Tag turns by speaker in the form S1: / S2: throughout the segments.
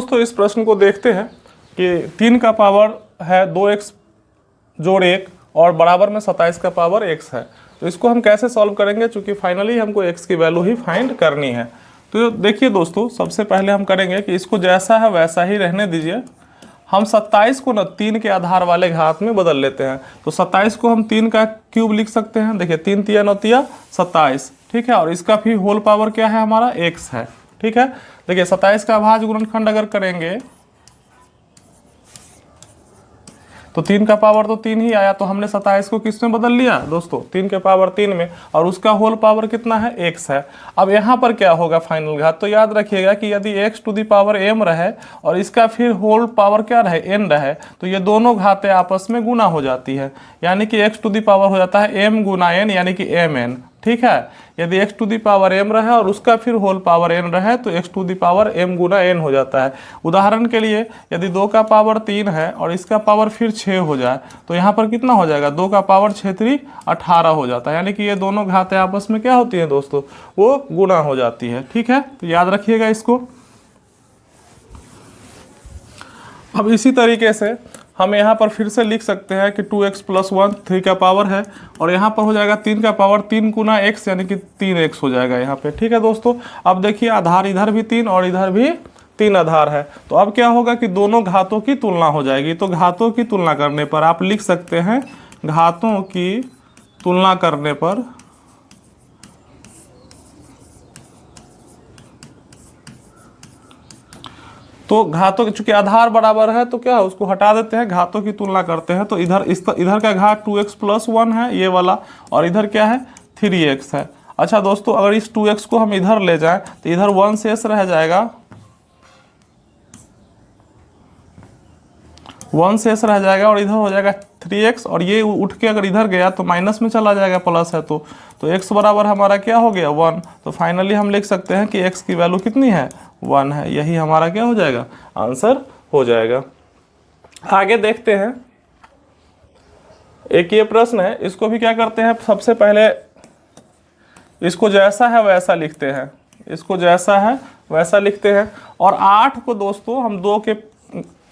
S1: दोस्तों इस प्रश्न को देखते हैं कि 3 का पावर है 2x जोड़ 1 और बराबर में 27 का पावर x है। तो इसको हम कैसे सॉल्व करेंगे, चूंकि फाइनली हमको x की वैल्यू ही फाइंड करनी है। तो देखिए दोस्तों, सबसे पहले हम करेंगे कि इसको जैसा है वैसा ही रहने दीजिए। हम 27 को ना 3 के आधार वाले घात में बदल लेते हैं। तो 27 को हम 3 का क्यूब लिख सकते हैं। देखिए 3 तिया 9 तिया 27, ठीक है। और इसका फिर होल पावर क्या है हमारा, x है, ठीक है। देखिए 27 का भाज्य गुणनखंड अगर करेंगे तो 3 का पावर तो 3 ही आया, तो हमने 27 को किस में बदल लिया दोस्तों, 3 के पावर 3 में, और उसका होल पावर कितना है, x है। अब यहाँ पर क्या होगा फाइनल घात, तो याद रखिएगा कि यदि x to the power m रहे और इसका फिर होल पावर क्या रहे, n रहे, तो ये दोनों घातें आपस में गुना हो जाती है, यानी कि x टू द पावर हो जाता है m गुना n, यानी कि mn, ठीक है। यदि x to the power m रहे और उसका फिर होल पावर n रहे तो x to the power m गुना n हो जाता है। उदाहरण के लिए यदि 2 का पावर 3 है और इसका पावर फिर 6 हो जाए तो यहाँ पर कितना हो जाएगा, 2 का पावर 6 3 18 हो जाता है, यानी कि ये दोनों घातें आपस में क्या होती हैं दोस्तों, वो गुना हो जाती है, ठीक है। तो याद रखिएगा इसको। अब इसी तरीके से हम यहाँ पर फिर से लिख सकते हैं कि 2x + 1 3 का पावर है और यहाँ पर हो जाएगा 3 का पावर 3 गुना x, यानी कि 3x हो जाएगा यहाँ पे, ठीक है दोस्तों। अब देखिए आधार इधर भी 3 और इधर भी 3 आधार है, तो अब क्या होगा कि दोनों घातों की तुलना हो जाएगी। तो घातों की तुलना करने पर आप लिख सकते हैं, घातों की तुलना करने पर तो घातों की चूंकि आधार बराबर है तो क्या है, उसको हटा देते हैं, घातों की तुलना करते हैं। तो इधर इधर का घात 2x + 1 है ये वाला, और इधर क्या है 3x है। अच्छा दोस्तों, अगर इस 2x को हम इधर ले जाएं तो इधर 1 शेष रह जाएगा, 1 शेष रह जाएगा और इधर हो जाएगा 3x, और ये उठ के अगर इधर गया तो माइनस में चला जाएगा, प्लस है तो x बराबर हमारा क्या हो गया 1। तो फाइनली हम लिख सकते हैं कि x की वैल्यू कितनी है, 1 है। यही हमारा क्या हो जाएगा, आंसर हो जाएगा। आगे देखते हैं, एक ये प्रश्न है, इसको भी क्या करते हैं, सबसे पहले इसको जैसा है वैसा लिखते हैं, इसको जैसा है वैसा लिखते हैं। और 8 को दोस्तों हम 2 के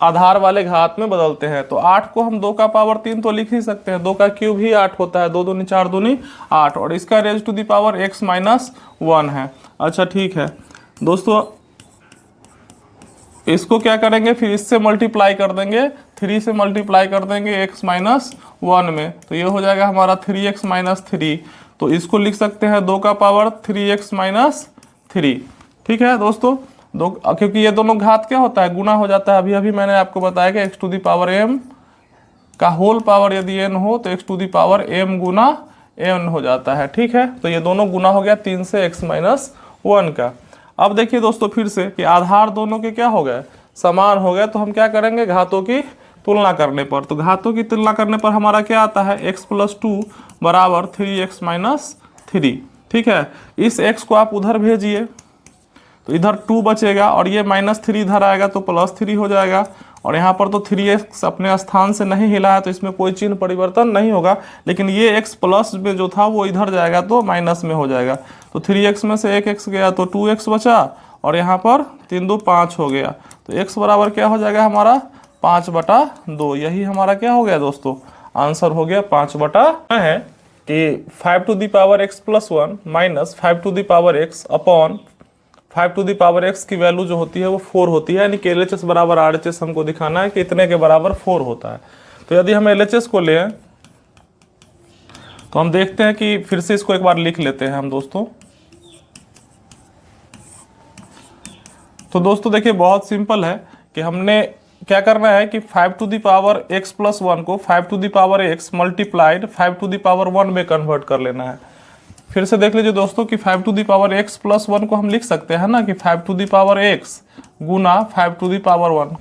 S1: आधार वाले घात में बदलते हैं। तो 8 को हम 2 का पावर 3 तो लिख ही सकते हैं, 2 का क्यूब ही 8 होता है, 2 दूनी 4 दूनी 8, और इसका raise to the power x - 1 है। अच्छा ठीक है दोस्तों, इसको क्या करेंगे, फिर इससे मल्टीप्लाई कर देंगे, 3 से मल्टीप्लाई कर देंगे x - 1 में, तो ये हो जाएगा हमारा 3x - 3। तो इसको लिख सकते हैं 2 का पावर 3x - 3, ठीक है दोस्तों। दो, क्योंकि ये दोनों घात क्या होता है, गुना हो जाता है। अभी अभी मैंने आपको बताया कि x to the power m का होल पावर यदि n हो तो x to the power m गुना n हो जाता है, ठीक है। तो ये दोनों गुना हो गया 3 से x - 1 का। अब देखिए दोस्तों फिर से कि आधार दोनों के क्या हो गए, समान हो गए, तो हम क्या करेंगे, घातों की तुलना करने पर। तो घातों की तुलना करने पर हमारा क्या आता है, x + 2 बराबर 3x - 3, ठीक है। इस x को आप उधर भेजिए तो इधर 2 बचेगा, और ये -3 इधर आएगा तो +3 हो जाएगा, और यहाँ पर तो 3x अपने स्थान से नहीं हिला है तो इसमें कोई चिन्ह परिवर्तन नहीं होगा, लेकिन ये x प्लस में जो था वो इधर जाएगा तो माइनस में हो जाएगा। तो 3x में से 1x गया तो 2x बचा, और यहाँ पर 3 2 5 हो गया, तो x बराबर क्या हो जाएगा हमारा 5/2। यही हमारा क्या हो गया दोस्तों, आंसर हो गया 5/2 है कि 5 to the power x + 1 - 5 to the power x upon 5 to the power x की वैल्यू जो होती है वो 4 होती है, यानी कि LHS बराबर RHS हमको दिखाना है कि इतने के बराबर 4 होता है। तो यदि हम LHS को लें तो हम देखते हैं कि फिर से इसको एक बार लिख लेते हैं हम दोस्तों। तो दोस्तों देखिए बहुत सिंपल है कि हमने क्या करना है कि 5 टू दी पावर x + 1 को 5 to the power x multiplied 5 to the power 1 में कन्वर्ट कर लेना है। फिर से देख लीजिए दोस्तों कि 5 टू दी पावर x + 1 को हम लिख सकते हैं ना कि 5 टू दी पावर x गुना 5 टू दी पावर 1।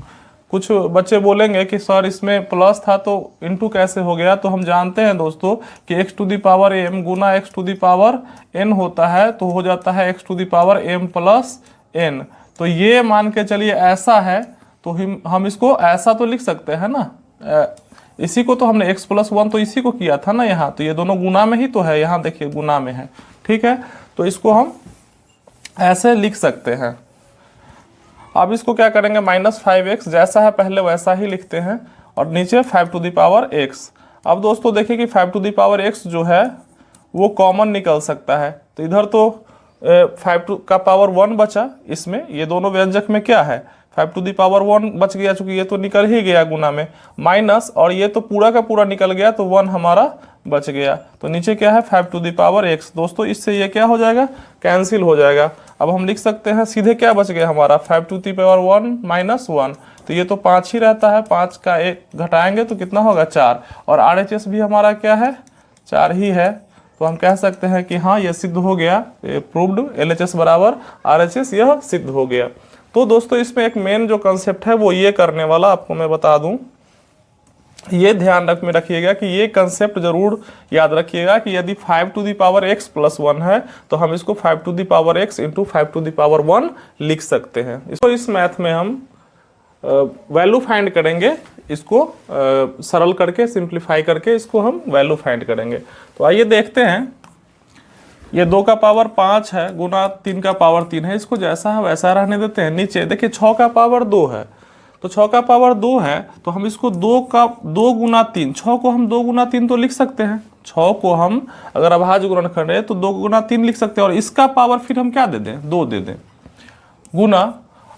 S1: कुछ बच्चे बोलेंगे कि सर इसमें प्लस था तो इनटू कैसे हो गया, तो हम जानते हैं दोस्तों कि x to the power m गुना x to the power n होता है, तो हो जाता है x to the power m + n। तो ये मान के चलिए ऐसा है, तो हम इसको ऐसा तो लिख सकते हैं ना, इसी को तो हमने x + 1 तो इसी को किया था ना यहाँ, तो ये दोनों गुना में ही तो है, यहाँ देखिए गुना में है, ठीक है। तो इसको हम ऐसे लिख सकते हैं। अब इसको क्या करेंगे, -5x जैसा है पहले वैसा ही लिखते हैं और नीचे 5 टू द पावर x। अब दोस्तों देखिए कि 5 टू द पावर x जो है वो कॉमन निकल सकता है, तो इधर तो 5 का पावर 1 बचा, इसमें ये दोनों व्यंजक में क्या है 5 टू द पावर 1 बच गया, चूंकि ये तो निकल ही गया गुना में, माइनस और ये तो पूरा का पूरा निकल गया तो 1 हमारा बच गया, तो नीचे क्या है 5 टू द पावर x। दोस्तों इससे ये क्या हो जाएगा, कैंसिल हो जाएगा। अब हम लिख सकते हैं सीधे क्या बच गया हमारा 5 टू द पावर 1 माइनस 1, तो ये तो 5 ही रहता है, 5 का 1 घटाएंगे तो कितना होगा 4, और RHS भी हमारा क्या है 4 ही है, तो हम कह सकते हैं कि हाँ ये सिद्ध हो गया, प्रूव्ड LHS बराबर RHS, यह सिद्ध हो गया। तो दोस्तों इसमें एक मेन जो कंसेप्ट है वो ये करने वाला आपको मैं बता दूं, ये ध्यान में रखिएगा कि ये कंसेप्ट जरूर याद रखिएगा कि यदि 5 to the power x plus 1 है तो हम इसको 5 to the power x into 5 to the power 1 लिख सकते हैं। इसको इस मैथ में हम वैल्यू फाइंड करेंगे, इसको सरल करके सिंप्लीफाई करके इसको हम वैल्यू फाइंड करेंगे। तो आइए देखते हैं, ये 2 का पावर 5 है गुना 3 का पावर 3 है, इसको जैसा है वैसा रहने देते हैं। नीचे देखिए 6 का पावर 2 है, तो 6 का पावर 2 है तो हम इसको 2 गुना 3, 6 को हम 2 गुना 3 तो लिख सकते हैं, 6 को हम अगर अभाज्य गुणन करें तो 2 गुना 3 लिख सकते हैं, और इसका पावर फिर हम क्या दे दें 2 दे दें गुना,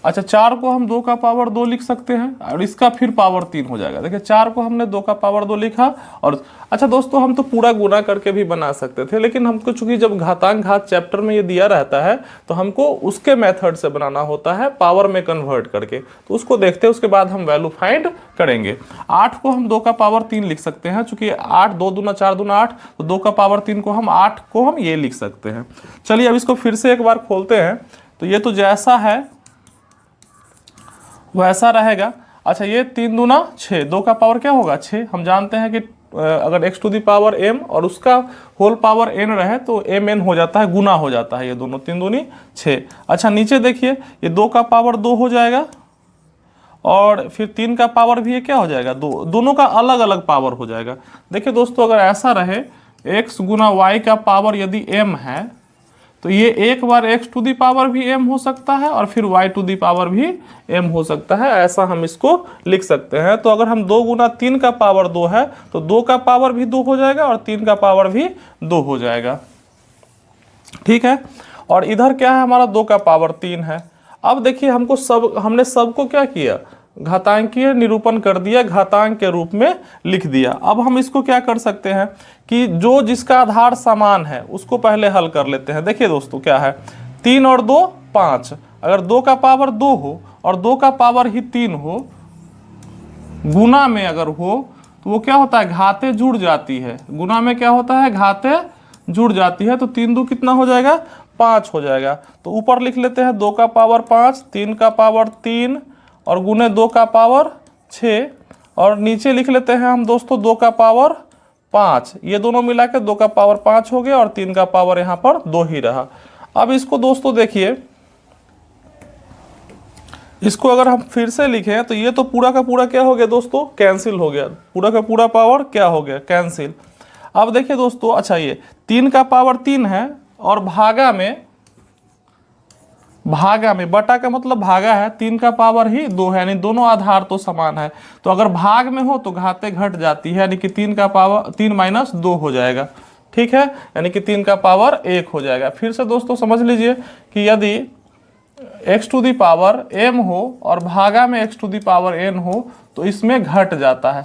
S1: अच्छा 4 को हम 2 का पावर 2 लिख सकते हैं और इसका फिर पावर 3 हो जाएगा। देखिए 4 को हमने 2 का पावर 2 लिखा, और अच्छा दोस्तों हम तो पूरा गुना करके भी बना सकते थे, लेकिन हमको चूंकि जब घातांक घात चैप्टर में ये दिया रहता है तो हमको उसके मेथड से बनाना होता है, पावर में कन्वर्ट करके, तो उसको देखते हैं, उसके बाद हम वैल्यू फाइंड करेंगे। 8 को हम 2 का पावर 3 लिख सकते हैं, चूंकि 8 2 दूना 4 दूना 8, तो 2 का पावर 3 को हम 8 को हम ये लिख सकते हैं। चलिए अब इसको फिर से एक बार खोलते हैं, तो ये तो जैसा है वैसा रहेगा। अच्छा ये 3 दूना 6, 2 का पावर क्या होगा 6, हम जानते हैं कि अगर x to the power m और उसका होल पावर n रहे तो mn हो जाता है, गुना हो जाता है, ये दोनों 3 दूनी 6। अच्छा नीचे देखिए ये 2 का पावर 2 हो जाएगा और फिर 3 का पावर भी ये क्या हो जाएगा 2, दोनों का अलग अलग पावर हो जाएगा। देखिए दोस्तों अगर ऐसा रहे x गुना y का पावर यदि m है तो ये एक बार x टू दी पावर भी m हो सकता है और फिर y टू दी पावर भी m हो सकता है, ऐसा हम इसको लिख सकते हैं। तो अगर हम 2 गुना 3 का पावर 2 है तो 2 का पावर भी 2 हो जाएगा और 3 का पावर भी 2 हो जाएगा, ठीक है। और इधर क्या है हमारा 2 का पावर 3 है। अब देखिए हमने सबको क्या किया, घातांकीय निरूपण कर दिया, घातांक के रूप में लिख दिया। अब हम इसको क्या कर सकते हैं कि जो जिसका आधार समान है उसको पहले हल कर लेते हैं। देखिए दोस्तों क्या है 3 और 2 5, अगर 2 का पावर 2 हो और 2 का पावर ही 3 हो, गुना में अगर हो तो वो क्या होता है घाते जुड़ जाती है, गुना में क्या होता है घाते जुड़ जाती है, तो 3 2 कितना हो जाएगा 5 हो जाएगा। तो ऊपर लिख लेते हैं 2 का पावर 5, 3 का पावर 3 और गुने 2 का पावर 6, और नीचे लिख लेते हैं हम दोस्तों 2 का पावर 5, ये दोनों मिला के 2 का पावर 5 हो गया और 3 का पावर यहाँ पर 2 ही रहा। अब इसको दोस्तों देखिए, इसको अगर हम फिर से लिखें तो ये तो पूरा का पूरा क्या हो गया दोस्तों कैंसिल हो गया, पूरा का पूरा पावर क्या हो गया कैंसिल। अब देखिए दोस्तों अच्छा ये 3 का पावर 3 है और भागा में बटा का मतलब भागा है, 3 का पावर ही 2 है, यानी दोनों आधार तो समान है, तो अगर भाग में हो तो घाते घट जाती है, यानी कि 3 का पावर 3 माइनस 2 हो जाएगा, ठीक है, यानी कि 3 का पावर 1 हो जाएगा। फिर से दोस्तों समझ लीजिए कि यदि x to the power m हो और भागा में x to the power n हो तो इसमें घट जाता है,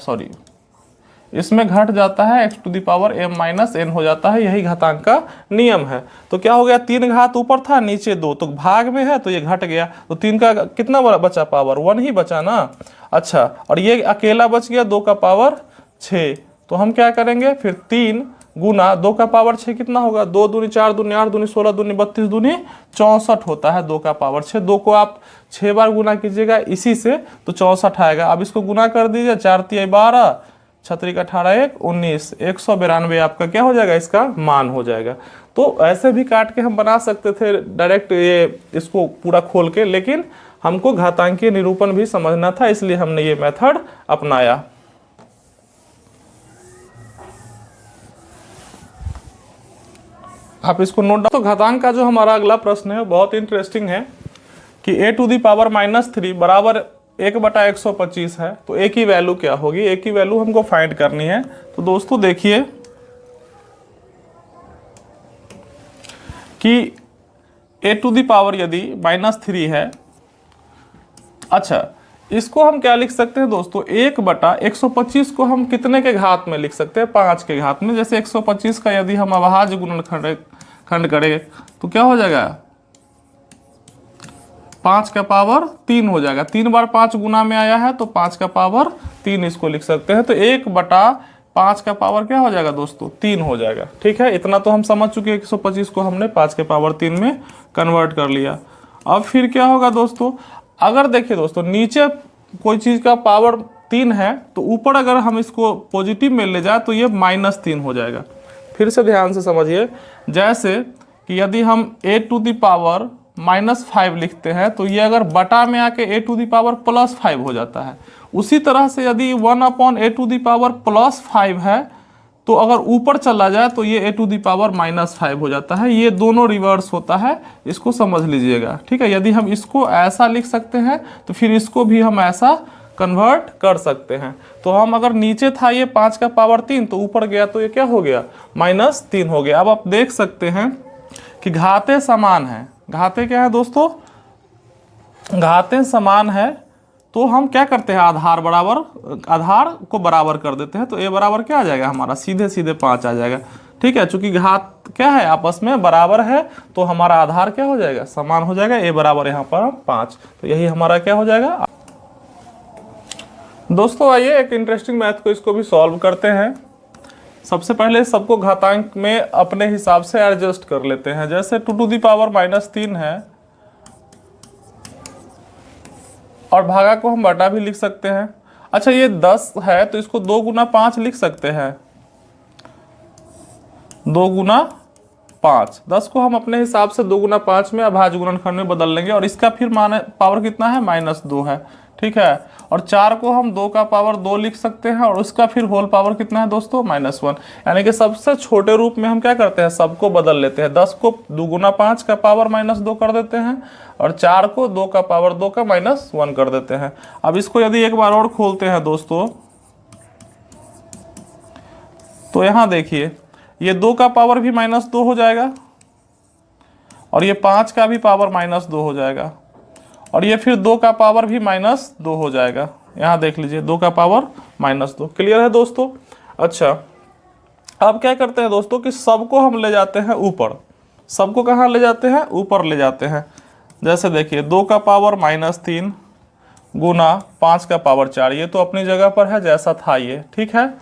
S1: इसमें घट जाता है, x to the power m minus n हो जाता है, यही घातांक का नियम है। तो क्या हो गया 3 घात ऊपर था नीचे 2, तो भाग में है तो ये घट गया, तो 3 का कितना बचा पावर 1 ही बचा ना। अच्छा और ये अकेला बच गया 2 का पावर 6, तो हम क्या करेंगे फिर 3 गुना 2 का पावर 6 कितना होगा 2 दूनी 4 दूनी 8 दूनी 16 दूनी 32 दूनी 64 होता है 2 का पावर 6। 2 को आप 6 बार गुना कीजिएगा इसी से तो 64 आएगा। अब इसको गुना कर दीजिए, 4 तिया 12, 6 का 18 1 19, 192 आपका क्या हो जाएगा इसका मान हो जाएगा। तो ऐसे भी काट के हम बना सकते थे डायरेक्ट ये इसको पूरा खोल के, लेकिन हमको घातांकीय निरूपण भी समझना था, इसलिए हमने ये मेथड अपनाया। आप इसको नोट डाउन। तो घातांक का जो हमारा अगला प्रश्न है बहुत इंटरेस्टिंग है। कि a टू दी पावर -3 बराबर 1/125 है, तो a की वैल्यू क्या होगी, a की वैल्यू हमको फाइंड करनी है। तो दोस्तों देखिए कि a टू दी पावर यदि -3 है, अच्छा इसको हम क्या लिख सकते हैं दोस्तों, 1/125 को हम कितने के घात में लिख सकते हैं, 5 के घात में। जैसे 125 का यदि हम अभाज्य गुणनखंड करें तो क्या हो जाएगा, 5 का पावर 3 हो जाएगा। 3 बार 5 गुना में आया है तो 5 का पावर 3 इसको लिख सकते हैं। तो 1/5 का पावर क्या हो जाएगा दोस्तों, 3 हो जाएगा। ठीक है, इतना तो हम समझ चुके हैं। 125 को हमने 5 के पावर 3 में कन्वर्ट कर लिया। अब फिर क्या होगा दोस्तों, अगर देखिए दोस्तों नीचे कोई चीज़ का पावर 3 है तो ऊपर अगर हम इसको पॉजिटिव में ले जाए तो ये -3 हो जाएगा। फिर से ध्यान से समझिए, जैसे कि यदि हम a टू दी पावर -5 लिखते हैं तो ये अगर बटा में आके a टू दी पावर +5 हो जाता है। उसी तरह से यदि 1/a टू दी पावर +5 है तो अगर ऊपर चला जाए तो ये a टू दी पावर -5 हो जाता है। ये दोनों रिवर्स होता है, इसको समझ लीजिएगा। ठीक है, यदि हम इसको ऐसा लिख सकते हैं तो फिर इसको भी हम ऐसा कन्वर्ट कर सकते हैं। तो हम अगर नीचे था ये 5 का पावर 3 तो ऊपर गया तो ये क्या हो गया, -3 हो गया। अब आप देख सकते हैं कि घातें समान हैं। घातें क्या है दोस्तों, घातें समान है तो हम क्या करते हैं, आधार को बराबर कर देते हैं। तो a बराबर क्या आ जाएगा हमारा, सीधे सीधे 5 आ जाएगा। ठीक है, चूंकि घात क्या है आपस में बराबर है तो हमारा आधार क्या हो जाएगा, समान हो जाएगा। a बराबर यहाँ पर 5, तो यही हमारा क्या हो जाएगा। दोस्तों आइए एक इंटरेस्टिंग मैथ को इसको भी सॉल्व करते हैं। सबसे पहले सबको घातांक में अपने हिसाब से एडजस्ट कर लेते हैं। जैसे 2 टू दी पावर -3 है और भागा को हम बटा भी लिख सकते हैं। अच्छा ये 10 है तो इसको 2 गुना 5 लिख सकते हैं, 2 गुना 5। 10 को हम अपने हिसाब से 2 गुना 5 में अभाज्य गुणनखंड में बदल लेंगे और इसका फिर पावर कितना है, -2 है। ठीक है, और 4 को हम 2 का पावर 2 लिख सकते हैं और उसका फिर होल पावर कितना है दोस्तों, -1। यानी कि सबसे छोटे रूप में हम क्या करते हैं, सबको बदल लेते हैं। 10 को 2 गुना 5 का पावर -2 कर देते हैं और 4 को 2 का पावर 2 का -1 कर देते हैं। अब इसको यदि एक बार और खोलते हैं दोस्तों तो यहाँ देखिए ये 2 का पावर भी -2 हो जाएगा और ये 5 का भी पावर -2 हो जाएगा और ये फिर 2 का पावर भी -2 हो जाएगा। यहाँ देख लीजिए 2 का पावर -2। क्लियर है दोस्तों। अच्छा अब क्या करते हैं दोस्तों कि सबको हम ले जाते हैं ऊपर। सबको कहाँ ले जाते हैं, ऊपर ले जाते हैं। जैसे देखिए 2 का पावर -3 गुना 5 का पावर 4, ये तो अपनी जगह पर है जैसा था ये। ठीक है,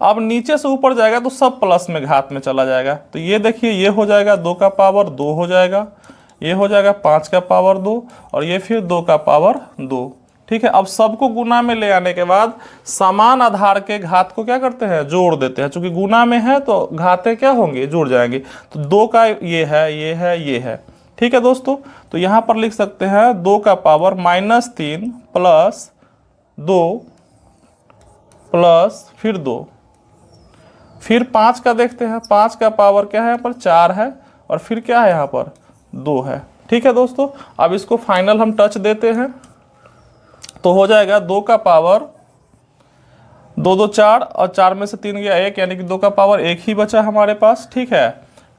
S1: अब नीचे से ऊपर जाएगा तो सब प्लस में घात में चला जाएगा। तो ये देखिए ये हो जाएगा 2 का पावर 2 हो जाएगा, ये हो जाएगा 5 का पावर 2 और ये फिर 2 का पावर 2। ठीक है, अब सबको गुना में ले आने के बाद समान आधार के घात को क्या करते हैं, जोड़ देते हैं। चूंकि गुना में है तो घातें क्या होंगी, जुड़ जाएंगी। तो 2 का ये है, ये है, ये है। ठीक है दोस्तों, तो यहाँ पर लिख सकते हैं 2 का पावर -3 प्लस 2 प्लस फिर 2, फिर 5 का देखते हैं। 5 का पावर क्या है, यहाँ पर 4 है और फिर क्या है, यहाँ पर 2 है। ठीक है दोस्तों, अब इसको फाइनल हम टच देते हैं तो हो जाएगा 2 का पावर 2 2 4 और 4 में से 3 गया 1, यानी कि 2 का पावर 1 ही बचा हमारे पास। ठीक है,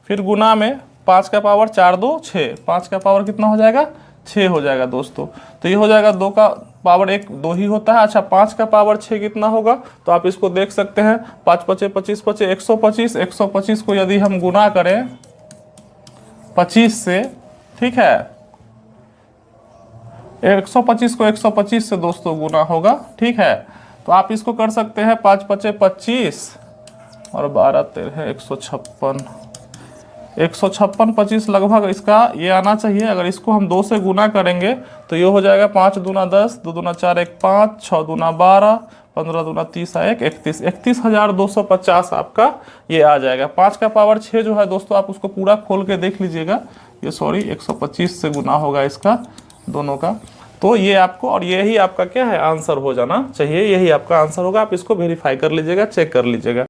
S1: फिर गुना में 5 का पावर 4 2 6, 5 का पावर कितना हो जाएगा, 6 हो जाएगा दोस्तों। तो ये हो जाएगा 2 का पावर 1 2 ही होता है। अच्छा 5 का पावर 6 कितना होगा, तो आप इसको देख सकते हैं। 5 5 25 25 125, 125 को यदि हम गुना करें 25 से, ठीक है 125 को 125 से दोस्तों गुना होगा। ठीक है, तो आप इसको कर सकते हैं 5 5 25 और 12 13 156, 156 25 लगभग इसका ये आना चाहिए। अगर इसको हम 2 से गुना करेंगे तो ये हो जाएगा 5 दूना 10, 2 दूना 4 1 5, 6 दूना 12, 15 दूना 30 1 31, 31,250 आपका ये आ जाएगा। 5 का पावर 6 जो है दोस्तों आप उसको पूरा खोल के देख लीजिएगा। ये सॉरी 125 से गुना होगा इसका दोनों का। तो ये आपको और यही आपका क्या है आंसर हो जाना चाहिए, यही आपका आंसर होगा। आप इसको वेरीफाई कर लीजिएगा, चेक कर लीजिएगा।